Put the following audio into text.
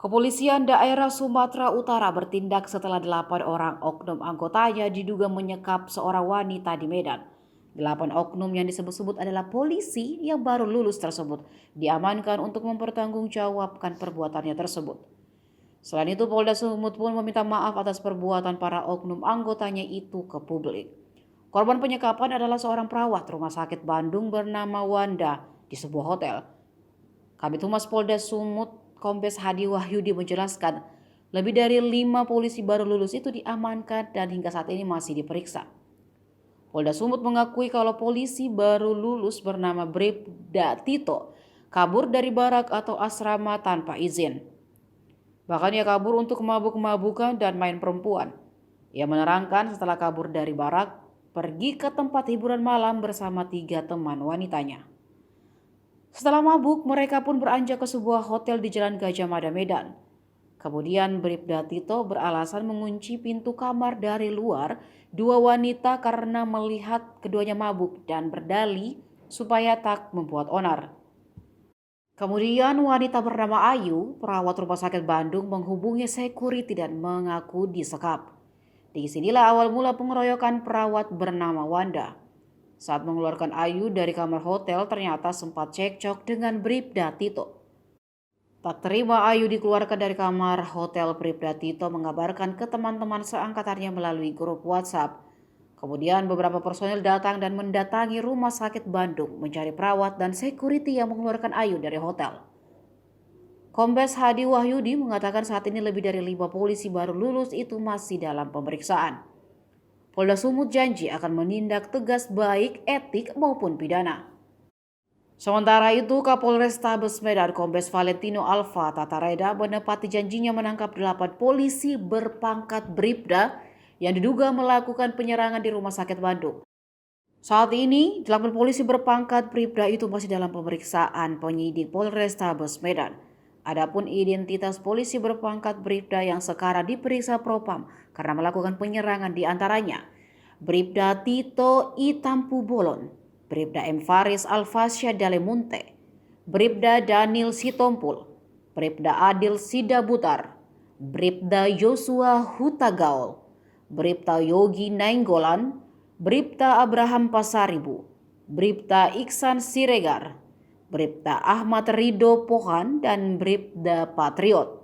Kepolisian daerah Sumatera Utara bertindak setelah 8 orang oknum anggotanya diduga menyekap seorang wanita di Medan. 8 oknum yang disebut-sebut adalah polisi yang baru lulus tersebut diamankan untuk mempertanggungjawabkan perbuatannya tersebut. Selain itu, Polda Sumut pun meminta maaf atas perbuatan para oknum anggotanya itu ke publik. Korban penyekapan adalah seorang perawat rumah sakit Bandung bernama Wanda di sebuah hotel. Kabid Humas Polda Sumut Kombes Hadi Wahyudi menjelaskan, lebih dari 5 polisi baru lulus itu diamankan dan hingga saat ini masih diperiksa. Polda Sumut mengakui kalau polisi baru lulus bernama Bribda Tito kabur dari barak atau asrama tanpa izin. Bahkan ia kabur untuk mabuk-mabukan dan main perempuan. Ia menerangkan setelah kabur dari barak, pergi ke tempat hiburan malam bersama 3 teman wanitanya. Setelah mabuk, mereka pun beranjak ke sebuah hotel di Jalan Gajah Mada, Medan. Kemudian Bribda Tito beralasan mengunci pintu kamar dari luar 2 wanita karena melihat keduanya mabuk dan berdalih supaya tak membuat onar. Kemudian wanita bernama Ayu, perawat rumah sakit Bandung, menghubungi security dan mengaku disekap. Di sinilah awal mula pengeroyokan perawat bernama Wanda. Saat mengeluarkan Ayu dari kamar hotel, ternyata sempat cekcok dengan Bribda Tito. Tak terima Ayu dikeluarkan dari kamar hotel, Bribda Tito mengabarkan ke teman-teman seangkatannya melalui grup WhatsApp. Kemudian beberapa personil datang dan mendatangi rumah sakit Bandung mencari perawat dan security yang mengeluarkan Ayu dari hotel. Kombes Hadi Wahyudi mengatakan saat ini lebih dari 5 polisi baru lulus itu masih dalam pemeriksaan. Polda Sumut janji akan menindak tegas baik etik maupun pidana. Sementara itu, Kapolrestabes Medan Kombes Valentino Alfa Tatareda menepati janjinya menangkap 8 polisi berpangkat Bribda yang diduga melakukan penyerangan di Rumah Sakit Bandung. Saat ini, 8 polisi berpangkat Bribda itu masih dalam pemeriksaan penyidik Polrestabes Medan. Adapun identitas polisi berpangkat Bribda yang sekarang diperiksa Propam karena melakukan penyerangan di antaranya Bribda Tito Itampu Bolon, Bribda M. Faris Alfasya Dalemunte, Bribda Daniel Sitompul, Bribda Adil Sidabutar, Bribda Yosua Hutagaol, Bribda Yogi Nainggolan, Bribda Abraham Pasaribu, Bribda Iksan Siregar, Bribda Ahmad Ridho Pohan, dan Bribda Patriot.